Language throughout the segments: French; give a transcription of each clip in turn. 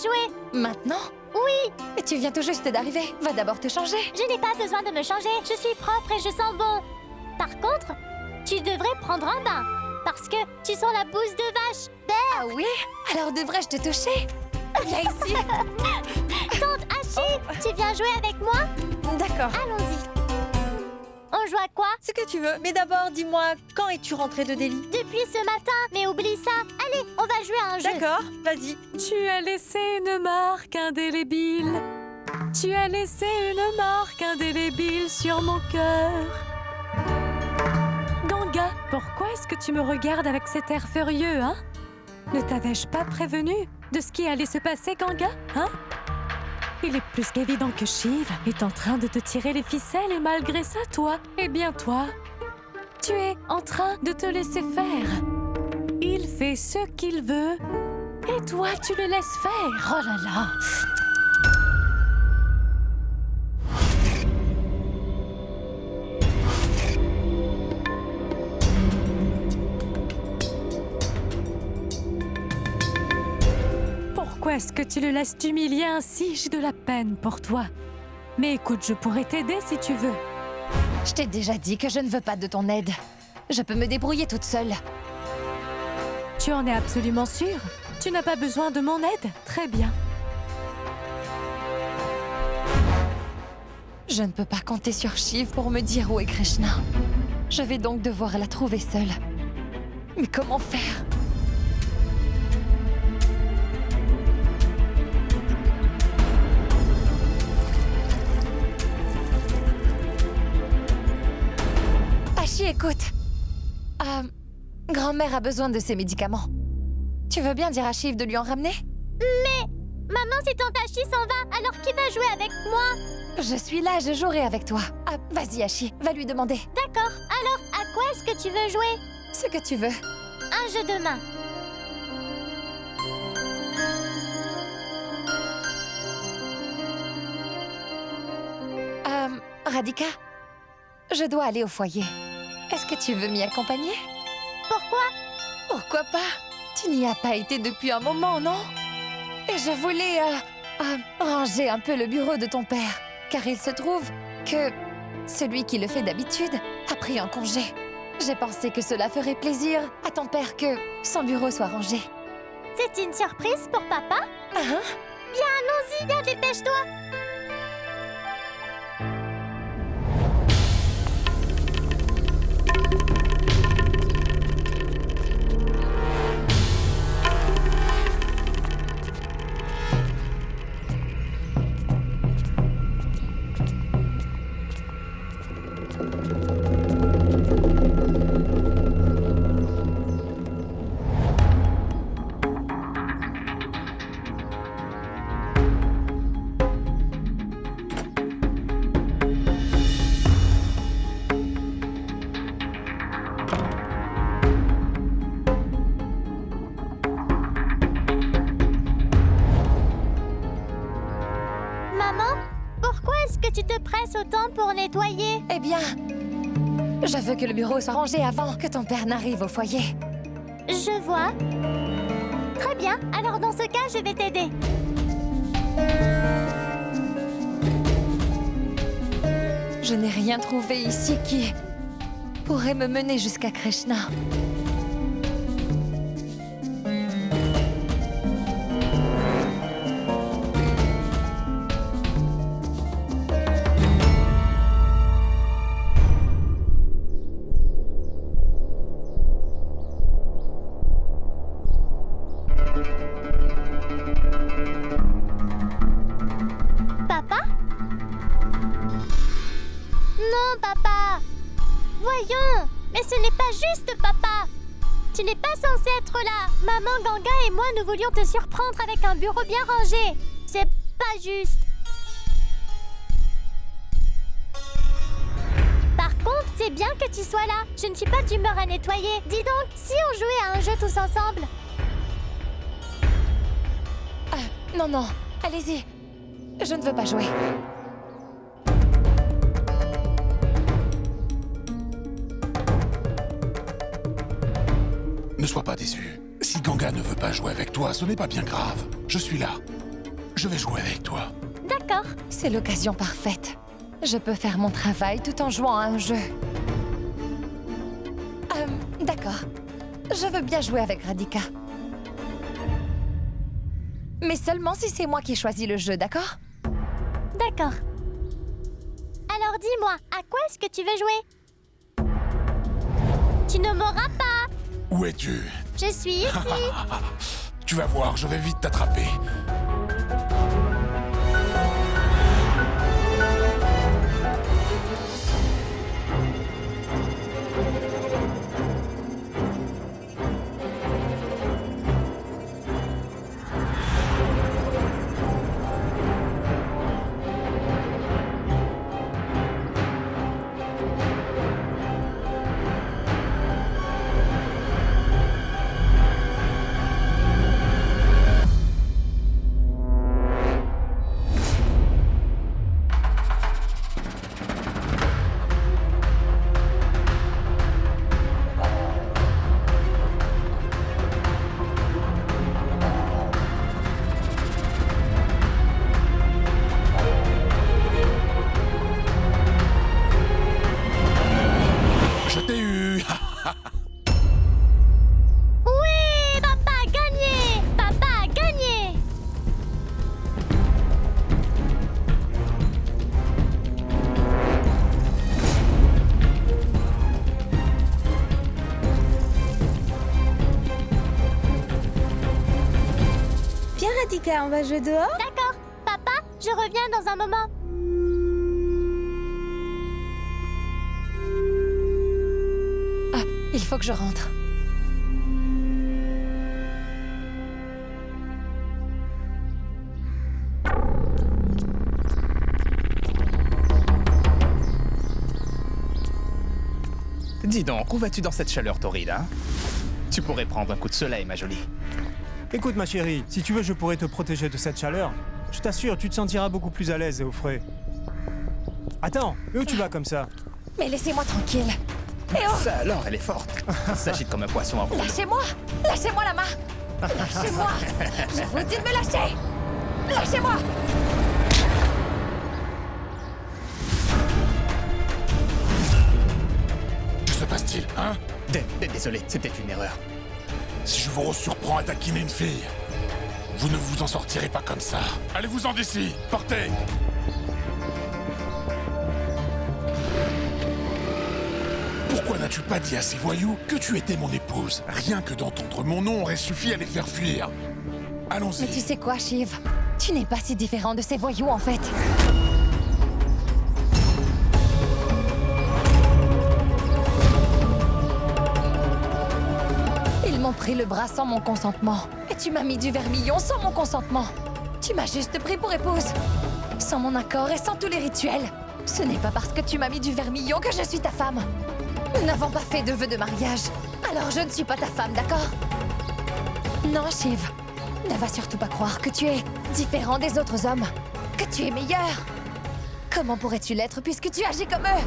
jouer. Maintenant? Oui, Mais tu viens tout juste d'arriver. Va d'abord te changer. je n'ai pas besoin de me changer. Je suis propre et je sens bon. Par contre, tu devrais prendre un bain. Parce que tu sens la bouse de vache. Ah oui? Alors devrais-je te toucher? Viens ici. Tante Hachi, tu viens jouer avec moi? D'accord. Allons-y. On joue à quoi? Ce que tu veux. Mais d'abord, dis-moi, quand es-tu rentrée de Delhi? Depuis ce matin, mais oublie ça. Allez, on va jouer à un jeu. D'accord, vas-y. Tu as laissé une marque indélébile. Tu as laissé une marque indélébile sur mon cœur. Ganga, pourquoi est-ce que tu me regardes avec cet air furieux, hein? Ne t'avais-je pas prévenu de ce qui allait se passer, Ganga, hein? Il est plus qu'évident que Shiv est en train de te tirer les ficelles et malgré ça, toi, eh bien toi, tu es en train de te laisser faire. Il fait ce qu'il veut et toi, tu le laisses faire. Oh là là! Pourquoi est-ce que tu le laisses t'humilier ainsi? J'ai de la peine pour toi. Mais écoute, je pourrais t'aider si tu veux. Je t'ai déjà dit que je ne veux pas de ton aide. Je peux me débrouiller toute seule. Tu en es absolument sûre? Tu n'as pas besoin de mon aide? Très bien. Je ne peux pas compter sur Shiv pour me dire où est Krishna. Je vais donc devoir la trouver seule. Mais comment faire? Hachi, écoute. Grand-mère a besoin de ses médicaments. Tu veux bien dire à Shiv de lui en ramener? Maman, si tante Hachi s'en va, alors qui va jouer avec moi? Je suis là, je jouerai avec toi. Ah, vas-y, Hachi, va lui demander. D'accord, alors à quoi est-ce que tu veux jouer? Ce que tu veux. Un jeu de main. Radhika, je dois aller au foyer. Est-ce que tu veux m'y accompagner? Pourquoi? Pourquoi pas? Tu n'y as pas été depuis un moment, non? Et je voulais, ranger un peu le bureau de ton père. Car il se trouve que celui qui le fait d'habitude a pris un congé. J'ai pensé que cela ferait plaisir à ton père que son bureau soit rangé. C'est une surprise pour papa? Ah, hein? Viens, allons-y, viens, dépêche-toi. Maman, pourquoi est-ce que tu te presses autant pour nettoyer? Eh bien, je veux que le bureau soit rangé avant que ton père n'arrive au foyer. Je vois. Très bien, alors dans ce cas, je vais t'aider. Je n'ai rien trouvé ici qui pourrait me mener jusqu'à Krishna. Papa? Non, papa! Voyons! Mais ce n'est pas juste, papa! Tu n'es pas censé être là! Maman, Ganga et moi, nous voulions te surprendre avec un bureau bien rangé! C'est pas juste! Par contre, c'est bien que tu sois là! Je ne suis pas d'humeur à nettoyer! Dis donc, si on jouait à un jeu tous ensemble? Non, non, allez-y. Je ne veux pas jouer. Ne sois pas déçu. Si Ganga ne veut pas jouer avec toi, ce n'est pas bien grave. Je suis là. Je vais jouer avec toi. D'accord. C'est l'occasion parfaite. Je peux faire mon travail tout en jouant à un jeu. D'accord. Je veux bien jouer avec Radhika. Mais seulement si c'est moi qui choisis le jeu, d'accord? D'accord. Alors dis-moi, à quoi est-ce que tu veux jouer? Tu ne m'auras pas. Où es-tu? Je suis ici. Tu vas voir, je vais vite t'attraper. Je t'ai eu. Oui, papa a gagné. Papa a gagné. Viens Radhika, on va jouer dehors? D'accord. Papa, je reviens dans un moment. Ah, il faut que je rentre. Dis donc, où vas-tu dans cette chaleur torride, hein? Tu pourrais prendre un coup de soleil, ma jolie. Écoute ma chérie, si tu veux je pourrais te protéger de cette chaleur. Je t'assure, tu te sentiras beaucoup plus à l'aise et au frais. Attends, où tu vas comme ça? Mais laissez-moi tranquille. Eh oh! Ça alors, elle est forte. Elle s'agite comme un poisson à rouleau. Lâchez-moi! Lâchez-moi la main! Lâchez-moi! Je vous dis de me lâcher! Lâchez-moi! Que se passe-t-il, hein? Désolé, c'était une erreur. Si je vous resurprends à taquiner une fille, vous ne vous en sortirez pas comme ça. Allez-vous-en d'ici! Partez! Pourquoi n'as-tu pas dit à ces voyous que tu étais mon épouse? Rien que d'entendre mon nom aurait suffi à les faire fuir. Mais tu Allons-y. sais quoi, Shiv? Tu n'es pas si différent de ces voyous, en fait. Ils m'ont pris le bras sans mon consentement. Et tu m'as mis du vermillon sans mon consentement. Tu m'as juste pris pour épouse. Sans mon accord et sans tous les rituels. Ce n'est pas parce que tu m'as mis du vermillon que je suis ta femme. Nous n'avons pas fait de vœu de mariage. Alors je ne suis pas ta femme, d'accord? Non, Shiv. Ne va surtout pas croire que tu es différent des autres hommes. Que tu es meilleur. Comment pourrais-tu l'être puisque tu agis comme eux?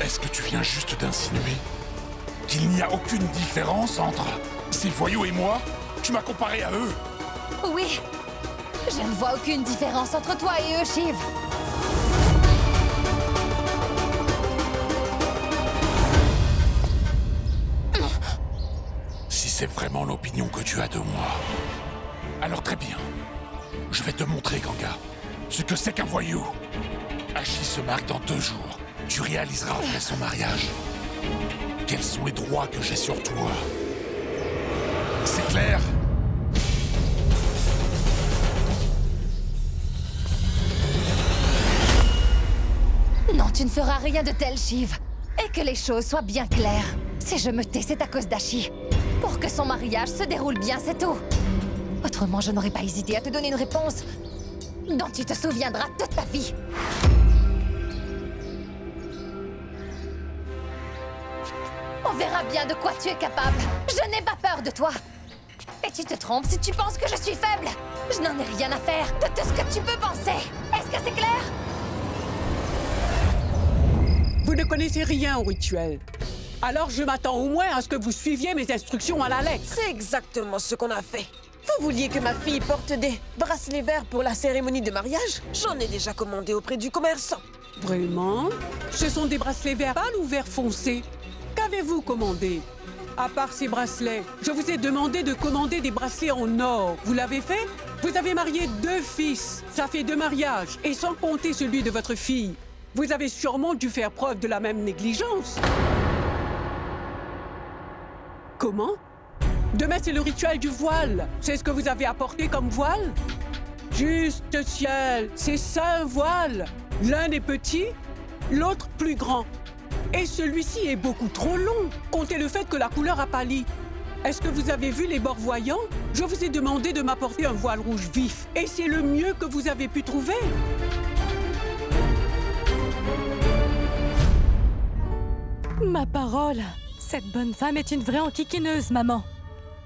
Est-ce que tu viens juste d'insinuer qu'il n'y a aucune différence entre ces voyous et moi? Tu m'as comparé à eux. Oui. Je ne vois aucune différence entre toi et eux, Shiv. Si c'est vraiment l'opinion que tu as de moi, alors très bien. Je vais te montrer, Ganga, ce que c'est qu'un voyou. Ashi se marie dans 2 jours. Tu réaliseras après son mariage quels sont les droits que j'ai sur toi. C'est clair? Non, tu ne feras rien de tel, Shiv. Et que les choses soient bien claires. Si je me tais, c'est à cause d'Ashi. Pour que son mariage se déroule bien, c'est tout. Autrement, je n'aurais pas hésité à te donner une réponse dont tu te souviendras toute ta vie. On verra bien de quoi tu es capable. Je n'ai pas peur de toi. Et tu te trompes si tu penses que je suis faible. Je n'en ai rien à faire de tout ce que tu peux penser. Est-ce que c'est clair? Vous ne connaissez rien au rituel. Alors je m'attends au moins à ce que vous suiviez mes instructions à la lettre. C'est exactement ce qu'on a fait. Vous vouliez que ma fille porte des bracelets verts pour la cérémonie de mariage? J'en ai déjà commandé auprès du commerçant. Vraiment? Ce sont des bracelets verts pâles ou verts foncés? Qu'avez-vous commandé? À part ces bracelets, je vous ai demandé de commander des bracelets en or. Vous l'avez fait? Vous avez marié 2 fils. Ça fait 2 mariages. Et sans compter celui de votre fille. Vous avez sûrement dû faire preuve de la même négligence. Comment? Demain, c'est le rituel du voile. C'est ce que vous avez apporté comme voile? Juste ciel, c'est ça un voile. L'un est petit, l'autre plus grand. Et celui-ci est beaucoup trop long. Comptez le fait que la couleur a pâli. Est-ce que vous avez vu les bords voyants? Je vous ai demandé de m'apporter un voile rouge vif. Et c'est le mieux que vous avez pu trouver. Ma parole, cette bonne femme est une vraie enquiquineuse, maman.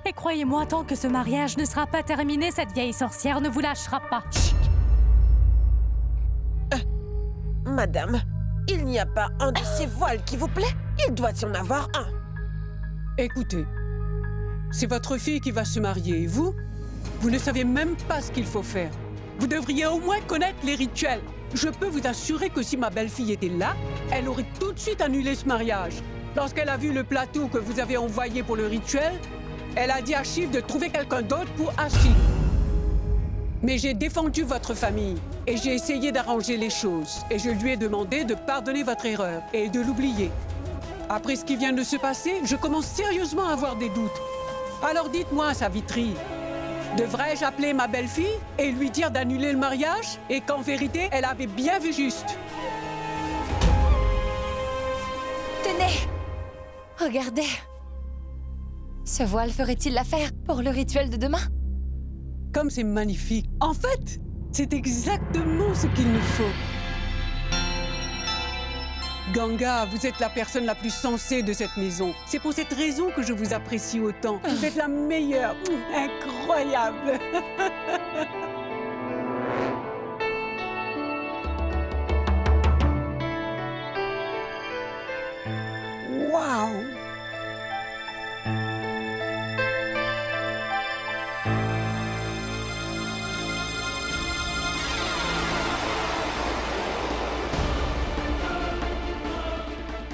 Et croyez-moi, tant que ce mariage ne sera pas terminé, cette vieille sorcière ne vous lâchera pas. Madame, il n'y a pas un de ces voiles qui vous plaît? Il doit y en avoir un. Écoutez, c'est votre fille qui va se marier et vous ne savez même pas ce qu'il faut faire. Vous devriez au moins connaître les rituels. Je peux vous assurer que si ma belle-fille était là, elle aurait tout de suite annulé ce mariage. Lorsqu'elle a vu le plateau que vous avez envoyé pour le rituel, elle a dit à Shiv de trouver quelqu'un d'autre pour Ashi. Mais j'ai défendu votre famille et j'ai essayé d'arranger les choses. Et je lui ai demandé de pardonner votre erreur et de l'oublier. Après ce qui vient de se passer, je commence sérieusement à avoir des doutes. Alors dites-moi, Savitri, devrais-je appeler ma belle-fille et lui dire d'annuler le mariage et qu'en vérité, elle avait bien vu juste? Tenez! Regardez! Ce voile ferait-il l'affaire pour le rituel de demain? Comme c'est magnifique. En fait, c'est exactement ce qu'il nous faut. Ganga, vous êtes la personne la plus sensée de cette maison. C'est pour cette raison que je vous apprécie autant. Vous êtes la meilleure. Incroyable. Waouh!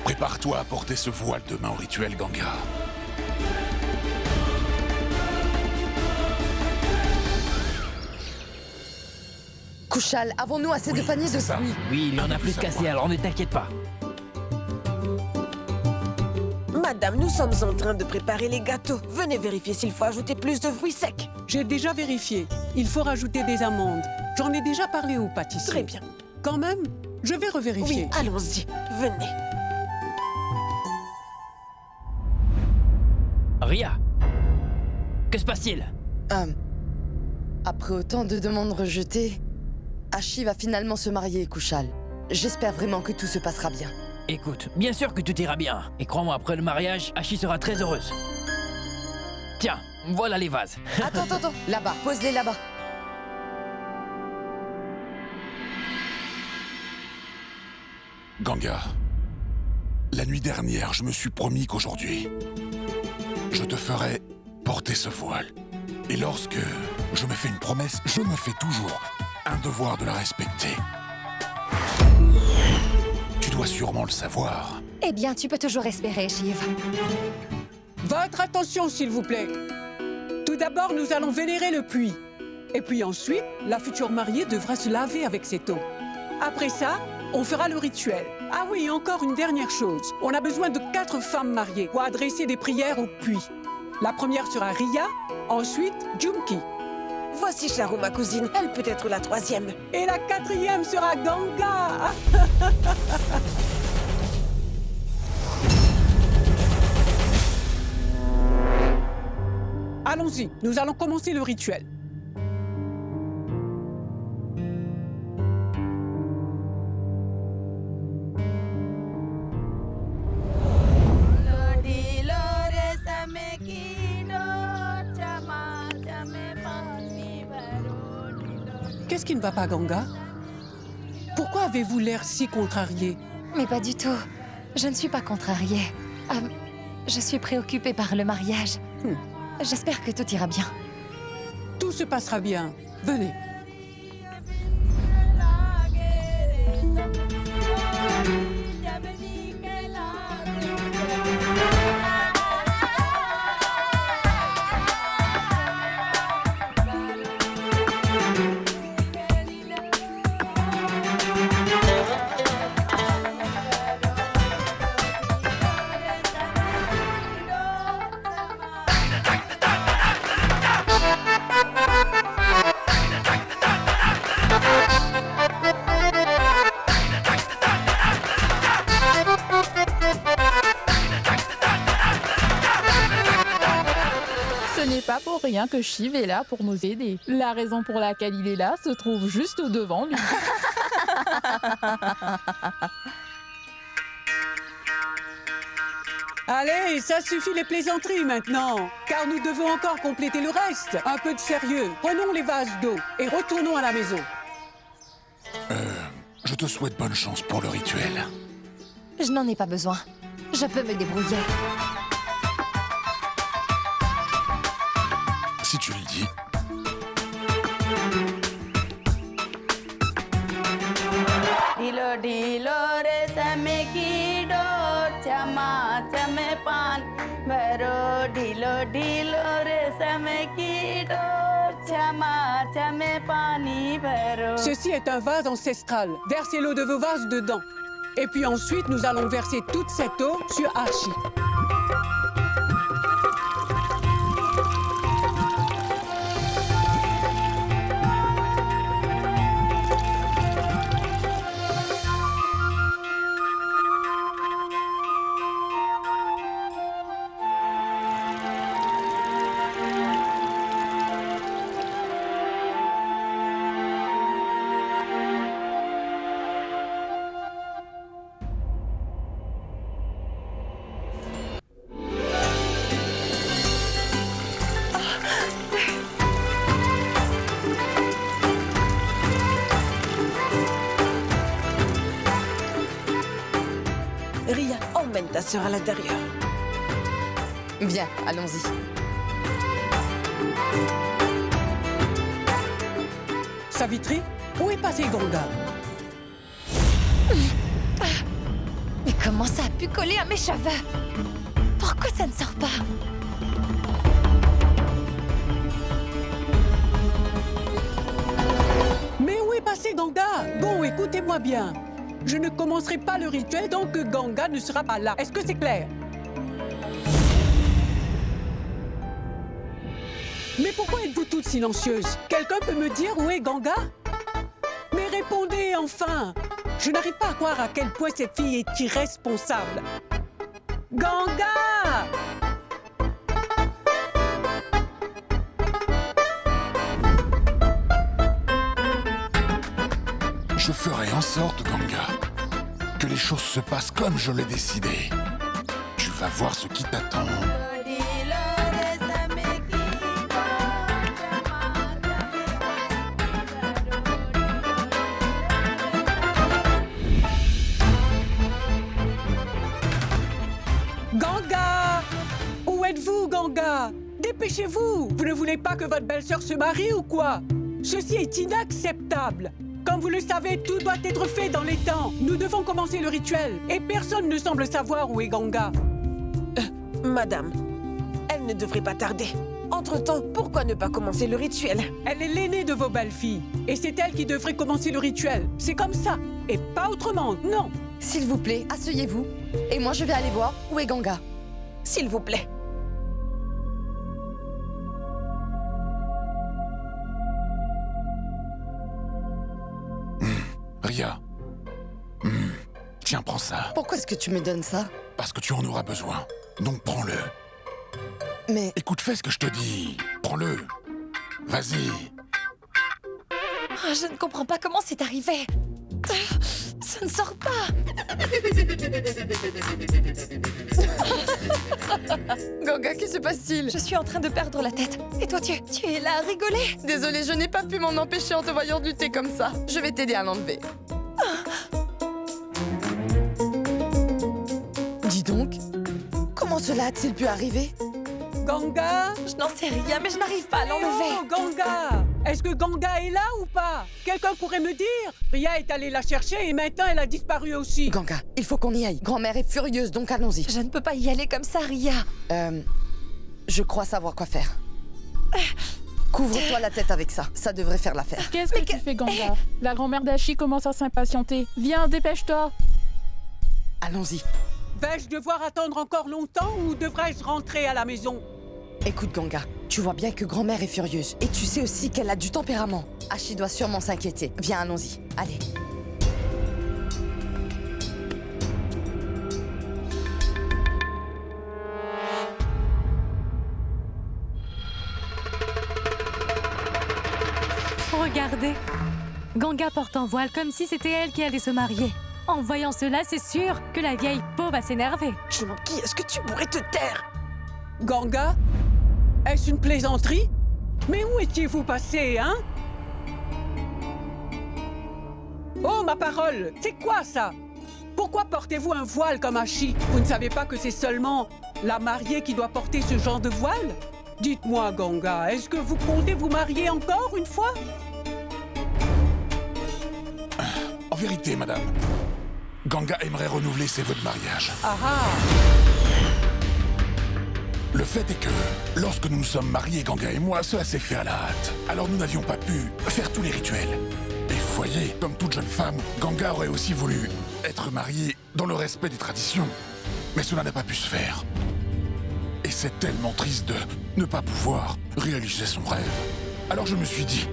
Prépare-toi à porter ce voile demain au rituel, Ganga. Kushal, avons-nous assez de paniers de ça. fruits? Oui, il y en a plus qu'assez, alors ne t'inquiète pas. Madame, nous sommes en train de préparer les gâteaux. Venez vérifier s'il faut ajouter plus de fruits secs. J'ai déjà vérifié. Il faut rajouter des amandes. J'en ai déjà parlé au pâtissier. Très bien. Quand même, je vais revérifier. Oui, allons-y. Venez. Ria, que se passe-t-il? Après autant de demandes rejetées, Ashi va finalement se marier, Kushal. J'espère vraiment que tout se passera bien. Écoute, bien sûr que tout ira bien. Et crois-moi, après le mariage, Ashi sera très heureuse. Tiens, voilà les vases. Attends, là-bas, pose-les là-bas. Ganga, la nuit dernière, je me suis promis qu'aujourd'hui, je te ferai porter ce voile. Et lorsque je me fais une promesse, je me fais toujours un devoir de la respecter. Tu dois sûrement le savoir. Eh bien, tu peux toujours espérer, Shiv. Votre attention, s'il vous plaît. Tout d'abord, nous allons vénérer le puits. Et puis ensuite, la future mariée devra se laver avec cette eau. Après ça, on fera le rituel. Ah oui, encore une dernière chose. On a besoin de 4 femmes mariées pour adresser des prières au puits. La première sera Ria, ensuite Jumki. Voici Charu, ma cousine. Elle peut être la 3e. Et la 4e sera Ganga. Allons-y, nous allons commencer le rituel. Qu'est-ce qui ne va pas, Ganga? Pourquoi avez-vous l'air si contrarié? Mais pas du tout. Je ne suis pas contrariée. Je suis préoccupée par le mariage. J'espère que tout ira bien. Tout se passera bien. Venez. Ce n'est pas pour rien que Shiv est là pour nous aider. La raison pour laquelle il est là se trouve juste devant lui. Allez, ça suffit les plaisanteries maintenant, car nous devons encore compléter le reste. Un peu de sérieux. Prenons les vases d'eau et retournons à la maison. Je te souhaite bonne chance pour le rituel. Je n'en ai pas besoin. Je peux me débrouiller. Si tu le dis. Dilo dilo re same ki dor chama chame pan baro dilo dilo re same ki dor chama chame pani baro. Ceci est un vase ancestral. Versez l'eau de vos vases dedans. Et puis ensuite, nous allons verser toute cette eau sur Archie. Ria, emmène ta sœur à l'intérieur. Viens, allons-y. Savitri, où est passé Ganga? Mais comment ça a pu coller à mes cheveux? Pourquoi ça ne sort pas? Mais où est passé Ganga? Bon, écoutez-moi bien. Je ne commencerai pas le rituel tant que Ganga ne sera pas là. Est-ce que c'est clair? Mais pourquoi êtes-vous toutes silencieuses? Quelqu'un peut me dire où est Ganga? Mais répondez enfin! Je n'arrive pas à croire à quel point cette fille est irresponsable. Ganga! Je ferai en sorte, Ganga, que les choses se passent comme je l'ai décidé. Tu vas voir ce qui t'attend. Ganga! Où êtes-vous, Ganga? Dépêchez-vous! Vous ne voulez pas que votre belle-sœur se marie ou quoi? Ceci est inacceptable! Comme vous le savez, tout doit être fait dans les temps. Nous devons commencer le rituel. Et personne ne semble savoir où est Ganga. Madame, elle ne devrait pas tarder. Entre-temps, pourquoi ne pas commencer le rituel? Elle est l'aînée de vos belles-filles. Et c'est elle qui devrait commencer le rituel. C'est comme ça. Et pas autrement, non. S'il vous plaît, asseyez-vous. Et moi, je vais aller voir où est Ganga. S'il vous plaît. Ria. Tiens, prends ça. Pourquoi est-ce que tu me donnes ça? Parce que tu en auras besoin. Donc prends-le. Mais... Écoute, fais ce que je te dis. Prends-le. Vas-y. Oh, je ne comprends pas comment c'est arrivé. Ça ne sort pas. Ganga, que se passe-t-il? Je suis en train de perdre la tête. Et toi, tu es là à rigoler. Désolée, je n'ai pas pu m'en empêcher en te voyant lutter comme ça. Je vais t'aider à l'enlever. Comment cela a-t-il pu arriver? Ganga? Je n'en sais rien, mais je n'arrive pas à l'enlever. Oh, Ganga! Est-ce que Ganga est là ou pas? Quelqu'un pourrait me dire? Ria est allée la chercher et maintenant elle a disparu aussi. Ganga, il faut qu'on y aille. Grand-mère est furieuse, donc allons-y. Je ne peux pas y aller comme ça, Ria. Je crois savoir quoi faire. Couvre-toi la tête avec ça. Ça devrait faire l'affaire. Qu'est-ce que tu fais, Ganga? La grand-mère d'Ashi commence à s'impatienter. Viens, dépêche-toi. Allons-y. Vais-je devoir attendre encore longtemps ou devrais-je rentrer à la maison? Écoute, Ganga, tu vois bien que grand-mère est furieuse. Et tu sais aussi qu'elle a du tempérament. Ashi doit sûrement s'inquiéter. Viens, allons-y. Allez. Regardez. Ganga porte un voile comme si c'était elle qui allait se marier. En voyant cela, c'est sûr que la vieille peau va s'énerver. Chunky, est-ce que tu pourrais te taire? Ganga? Est-ce une plaisanterie? Mais où étiez-vous passé, hein? Oh, ma parole! C'est quoi ça? Pourquoi portez-vous un voile comme Ashi? Vous ne savez pas que c'est seulement la mariée qui doit porter ce genre de voile? Dites-moi, Ganga, est-ce que vous comptez vous marier encore une fois? En vérité, madame, Ganga aimerait renouveler ses vœux de mariage. Ah ah! Le fait est que, lorsque nous nous sommes mariés, Ganga et moi, cela s'est fait à la hâte. Alors nous n'avions pas pu faire tous les rituels. Et vous voyez, comme toute jeune femme, Ganga aurait aussi voulu être mariée dans le respect des traditions. Mais cela n'a pas pu se faire. Et c'est tellement triste de ne pas pouvoir réaliser son rêve. Alors je me suis dit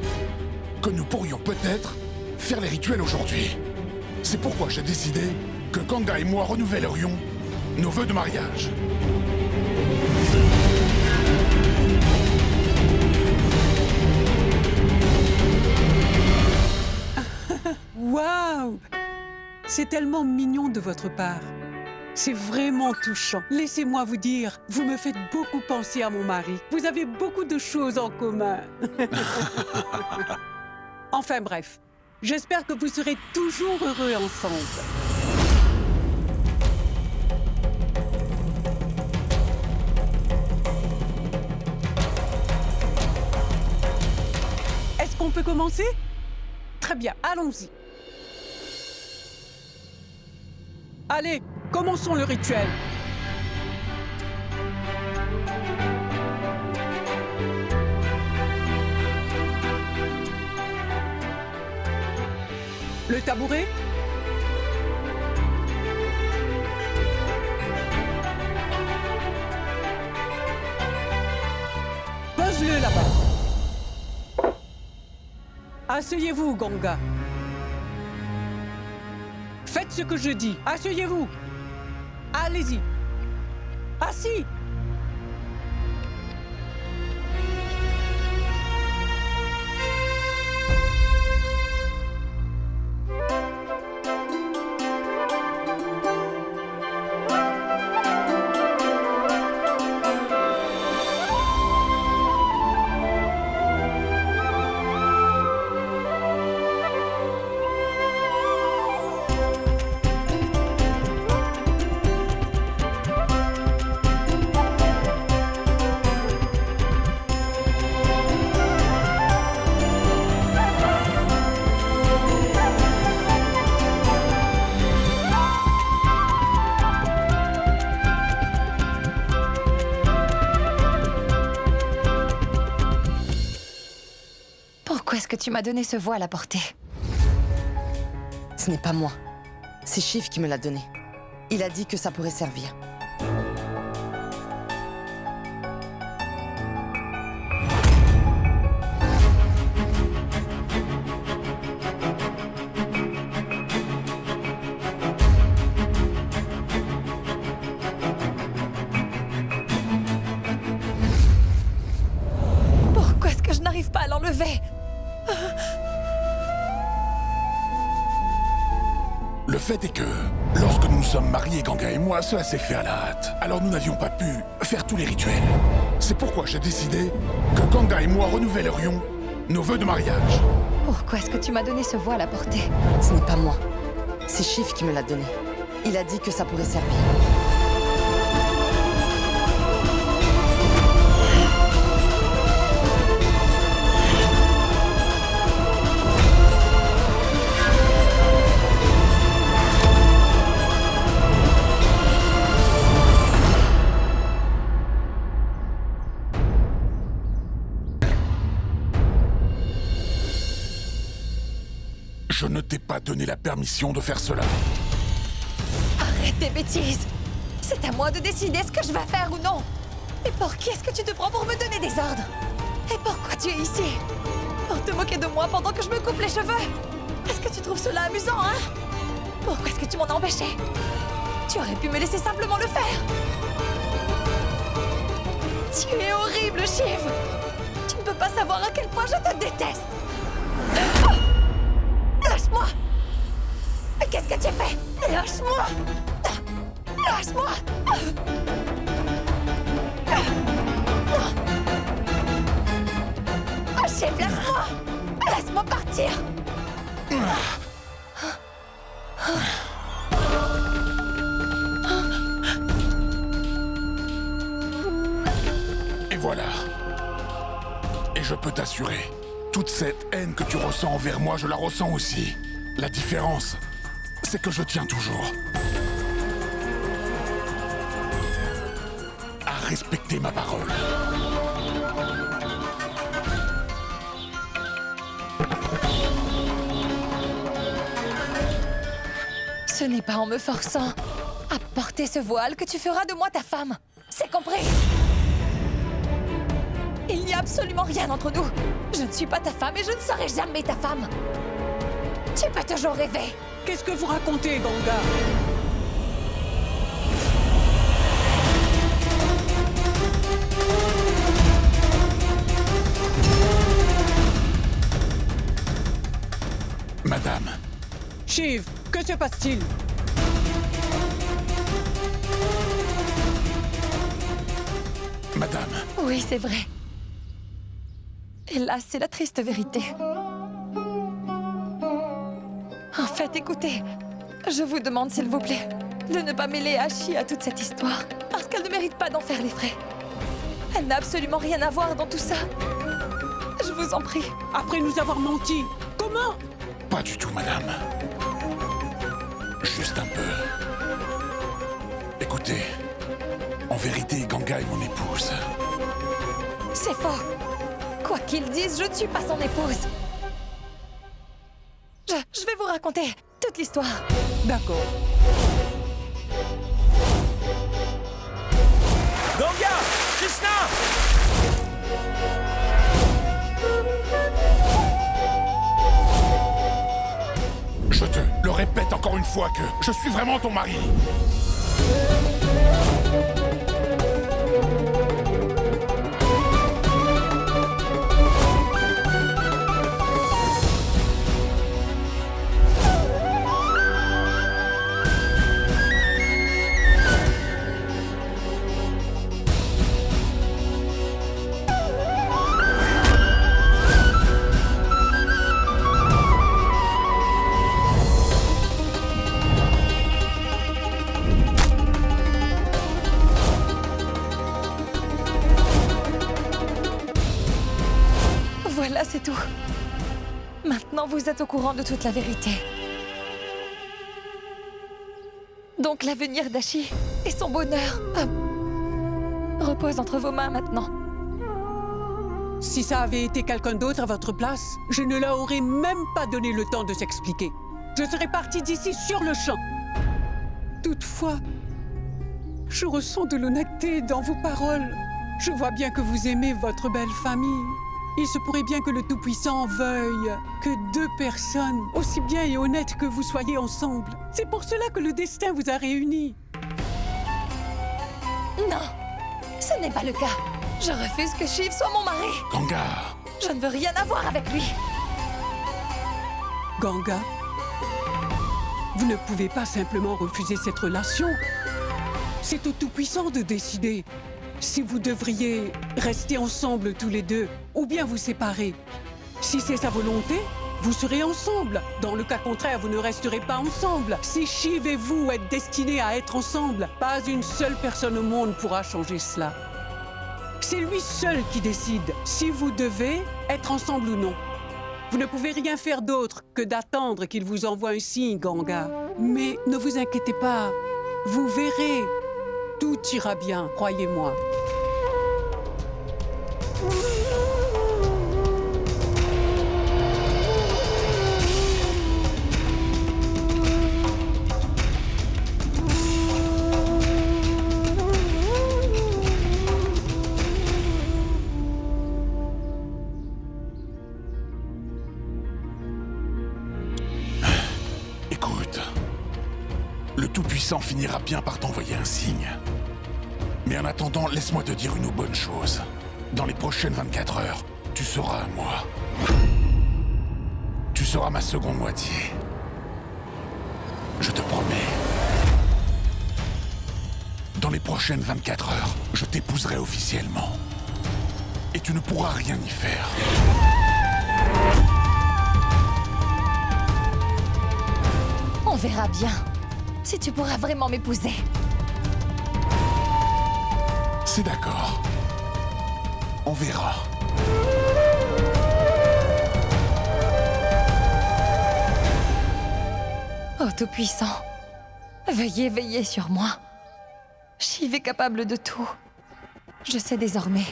que nous pourrions peut-être faire les rituels aujourd'hui. C'est pourquoi j'ai décidé que Ganga et moi renouvellerions nos vœux de mariage. Waouh! C'est tellement mignon de votre part. C'est vraiment touchant. Laissez-moi vous dire, vous me faites beaucoup penser à mon mari. Vous avez beaucoup de choses en commun. Enfin bref, j'espère que vous serez toujours heureux ensemble. Est-ce qu'on peut commencer? Très bien, allons-y. Allez, commençons le rituel. Le tabouret? Pose-le là-bas. Asseyez-vous, Ganga. Faites ce que je dis. Asseyez-vous. Allez-y. Assis. Pourquoi est-ce que tu m'as donné ce voile à porter? Ce n'est pas moi. C'est Shiv qui me l'a donné. Il a dit que ça pourrait servir. Pourquoi est-ce que je n'arrive pas à l'enlever? Le fait est que, lorsque nous nous sommes mariés, Ganga et moi, cela s'est fait à la hâte. Alors nous n'avions pas pu faire tous les rituels. C'est pourquoi j'ai décidé que Ganga et moi renouvellerions nos vœux de mariage. Pourquoi est-ce que tu m'as donné ce voile à porter? Ce n'est pas moi. C'est Shiv qui me l'a donné. Il a dit que ça pourrait servir. Je ne t'ai pas donné la permission de faire cela. Arrête tes bêtises. C'est à moi de décider ce que je vais faire ou non. Et pour qui est-ce que tu te prends pour me donner des ordres? Et pourquoi tu es ici? Pour te moquer de moi pendant que je me coupe les cheveux? Est-ce que tu trouves cela amusant, hein? Pourquoi est-ce que tu m'en as empêché? Tu aurais pu me laisser simplement le faire. Tu es horrible, Shiv. Tu ne peux pas savoir à quel point je te déteste. Lâche-moi. Qu'est-ce que tu fais? Lâche-moi. Lâche-moi. Oh, Shiv, laisse-moi. Laisse-moi partir. Et voilà. Et je peux t'assurer, toute cette haine que tu ressens envers moi, je la ressens aussi. La différence, c'est que je tiens toujours à respecter ma parole. Ce n'est pas en me forçant à porter ce voile que tu feras de moi ta femme. C'est compris? Il n'y a absolument rien entre nous. Je ne suis pas ta femme et je ne serai jamais ta femme. Tu peux toujours rêver. Qu'est-ce que vous racontez, Ganga? Madame. Shiv, que se passe-t-il? Madame. Oui, c'est vrai. Hélas, c'est la triste vérité. En fait, écoutez, je vous demande, s'il vous plaît, de ne pas mêler Ashi à toute cette histoire, parce qu'elle ne mérite pas d'en faire les frais. Elle n'a absolument rien à voir dans tout ça. Je vous en prie. Après nous avoir menti, comment? Pas du tout, madame. Juste un peu. Écoutez, en vérité, Ganga est mon épouse. C'est faux. Quoi qu'ils disent, je ne suis pas son épouse. Je vais vous raconter toute l'histoire. D'accord. Ganga! Krishna! Je te le répète encore une fois que je suis vraiment ton mari. Voilà, c'est tout. Maintenant, vous êtes au courant de toute la vérité. Donc l'avenir d'Ashi et son bonheur repose entre vos mains maintenant. Si ça avait été quelqu'un d'autre à votre place, je ne leur aurais même pas donné le temps de s'expliquer. Je serais partie d'ici sur le champ. Toutefois, je ressens de l'honnêteté dans vos paroles. Je vois bien que vous aimez votre belle famille. Il se pourrait bien que le Tout-Puissant veuille que deux personnes, aussi bien et honnêtes que vous soyez ensemble. C'est pour cela que le destin vous a réunis. Non, ce n'est pas le cas. Je refuse que Shiv soit mon mari. Ganga. Je ne veux rien avoir avec lui. Ganga, vous ne pouvez pas simplement refuser cette relation. C'est au Tout-Puissant de décider si vous devriez rester ensemble tous les deux ou bien vous séparer. Si c'est sa volonté, vous serez ensemble. Dans le cas contraire, vous ne resterez pas ensemble. Si Shiv et vous êtes destinés à être ensemble, pas une seule personne au monde pourra changer cela. C'est lui seul qui décide si vous devez être ensemble ou non. Vous ne pouvez rien faire d'autre que d'attendre qu'il vous envoie un signe, Ganga. Mais ne vous inquiétez pas, vous verrez. Tout ira bien, croyez-moi. Tout-Puissant finira bien par t'envoyer un signe. Mais en attendant, laisse-moi te dire une bonne chose. Dans les prochaines 24 heures, tu seras à moi. Tu seras ma seconde moitié. Je te promets. Dans les prochaines 24 heures, je t'épouserai officiellement. Et tu ne pourras rien y faire. On verra bien si tu pourras vraiment m'épouser. C'est d'accord. On verra. Oh Tout-Puissant, veuillez veiller sur moi. Shiv est capable de tout. Je sais désormais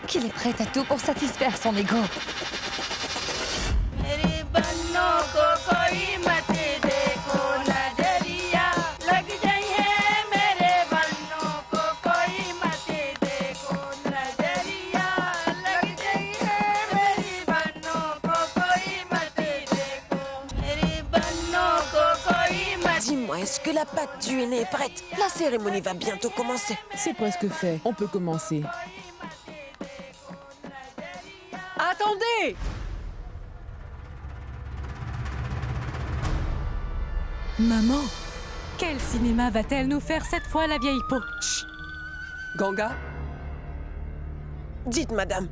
qu'il est prêt à tout pour satisfaire son ego. Dis-moi, est-ce que la pâte du henné est prête? La cérémonie va bientôt commencer. C'est presque fait. On peut commencer. Attendez! Maman, quel cinéma va-t-elle nous faire cette fois, la vieille peau? Chut! Ganga? Dites, madame,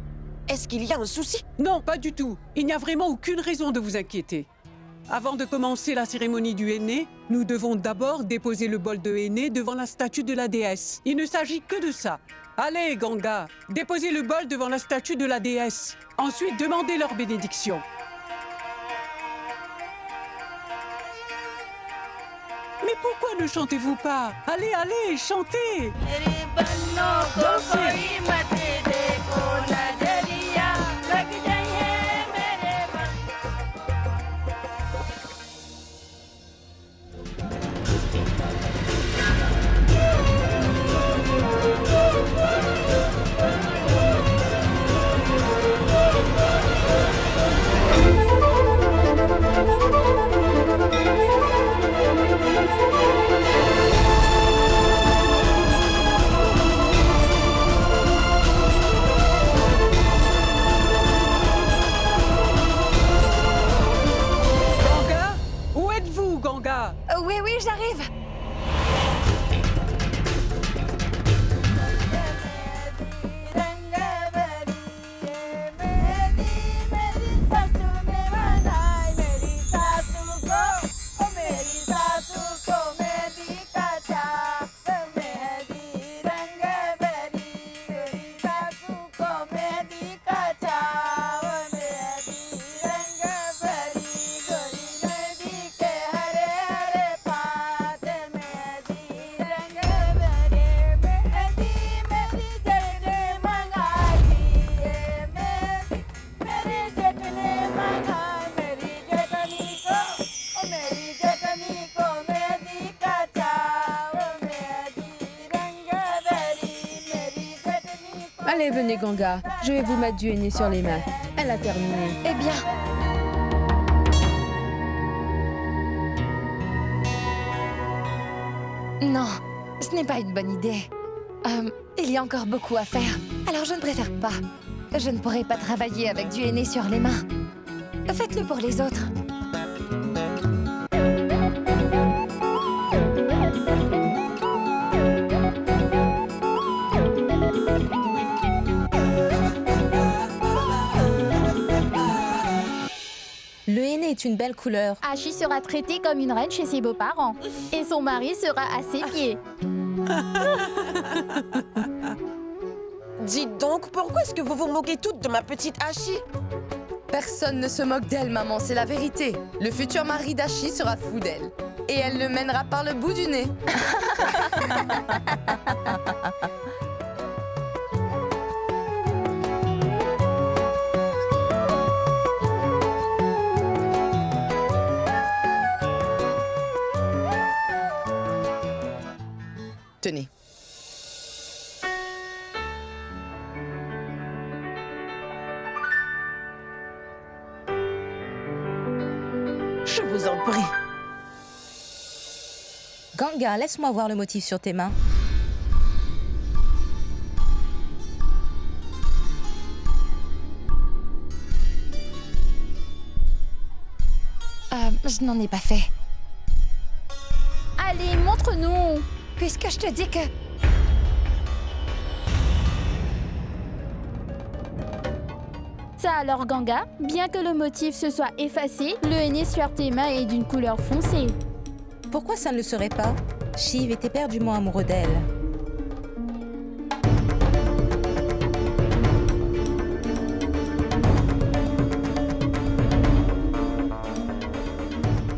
est-ce qu'il y a un souci? Non, pas du tout. Il n'y a vraiment aucune raison de vous inquiéter. Avant de commencer la cérémonie du henné, nous devons d'abord déposer le bol de henné devant la statue de la déesse. Il ne s'agit que de ça. Allez, Ganga, déposez le bol devant la statue de la déesse. Ensuite, demandez leur bénédiction. Mais pourquoi ne chantez-vous pas? Allez, allez, chantez! Dansez! Oui, oui, j'arrive. Allez, venez, Ganga. Je vais vous mettre du henné sur les mains. Elle a terminé. Eh bien... Non, ce n'est pas une bonne idée. Il y a encore beaucoup à faire, alors je ne préfère pas. Je ne pourrai pas travailler avec du henné sur les mains. Faites-le pour les autres. Le henné est une belle couleur. Ashi sera traitée comme une reine chez ses beaux-parents. Et son mari sera à ses pieds. Dites donc, pourquoi est-ce que vous vous moquez toutes de ma petite Ashi? Personne ne se moque d'elle, maman, c'est la vérité. Le futur mari d'Ashi sera fou d'elle. Et elle le mènera par le bout du nez. Tenez. Je vous en prie. Ganga, laisse-moi voir le motif sur tes mains. Je n'en ai pas fait. Allez, montre-nous. Puisque je te dis que... Ça alors, Ganga, bien que le motif se soit effacé, le henné sur tes mains est d'une couleur foncée. Pourquoi ça ne le serait pas? Shiv était éperdument amoureux d'elle.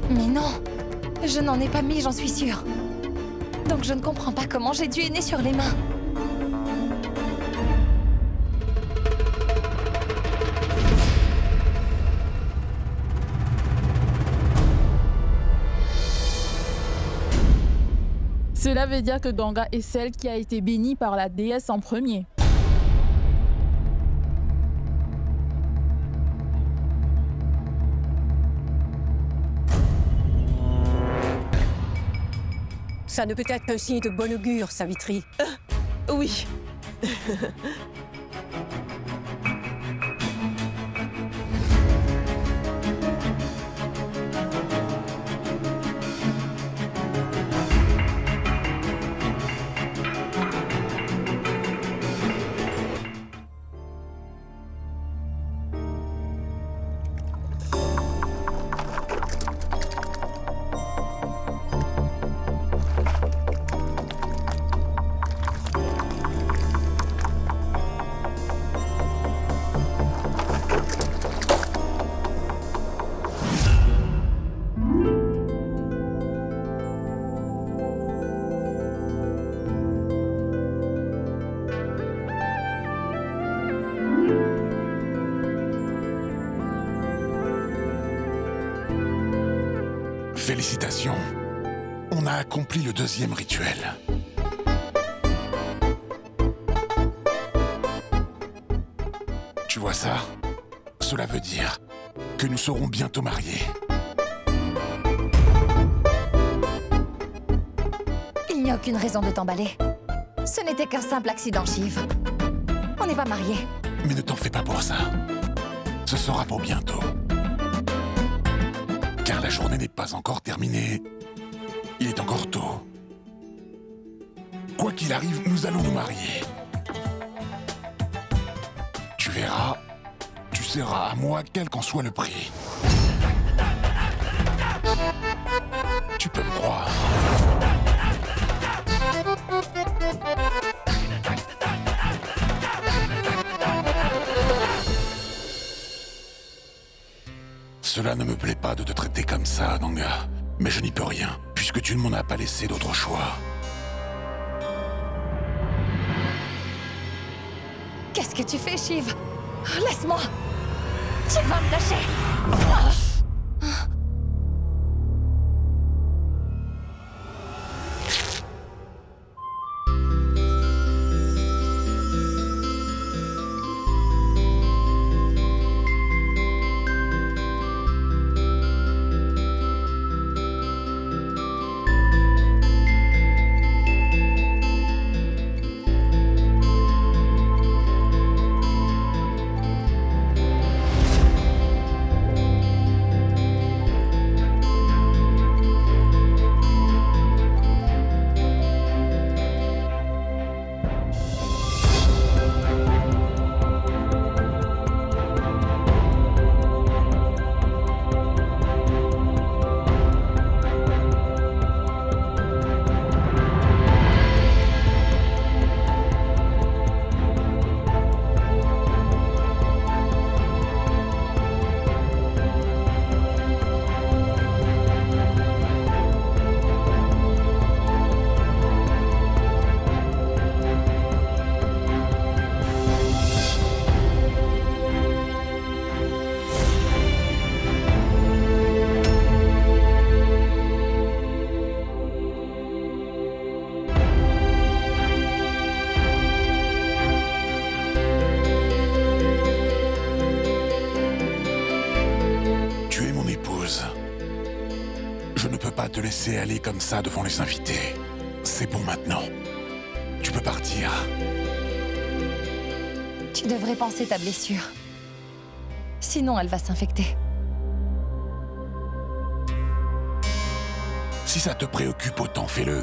Mais non, je n'en ai pas mis, j'en suis sûre. Donc je ne comprends pas comment j'ai du henné sur les mains. Cela veut dire que Ganga est celle qui a été bénie par la déesse en premier. Ça ne peut être qu'un signe de bon augure, Savitri. Oui. Félicitations. On a accompli le deuxième rituel. Tu vois ça? Cela veut dire que nous serons bientôt mariés. Il n'y a aucune raison de t'emballer. Ce n'était qu'un simple accident, Shiv. On n'est pas mariés. Mais ne t'en fais pas pour ça. Ce sera pour bientôt. Car la journée n'est pas encore terminée. Il est encore tôt. Quoi qu'il arrive, nous allons nous marier. Tu verras, tu seras à moi quel qu'en soit le prix. Tu peux me croire. Cela ne me plaît pas de te traiter comme ça, Ganga. Mais je n'y peux rien, puisque tu ne m'en as pas laissé d'autre choix. Qu'est-ce que tu fais, Shiv? Laisse-moi! Tu vas me lâcher! pas te laisser aller comme ça devant les invités. C'est bon maintenant. Tu peux partir. Tu devrais penser ta blessure. Sinon, elle va s'infecter. Si ça te préoccupe autant, fais-le.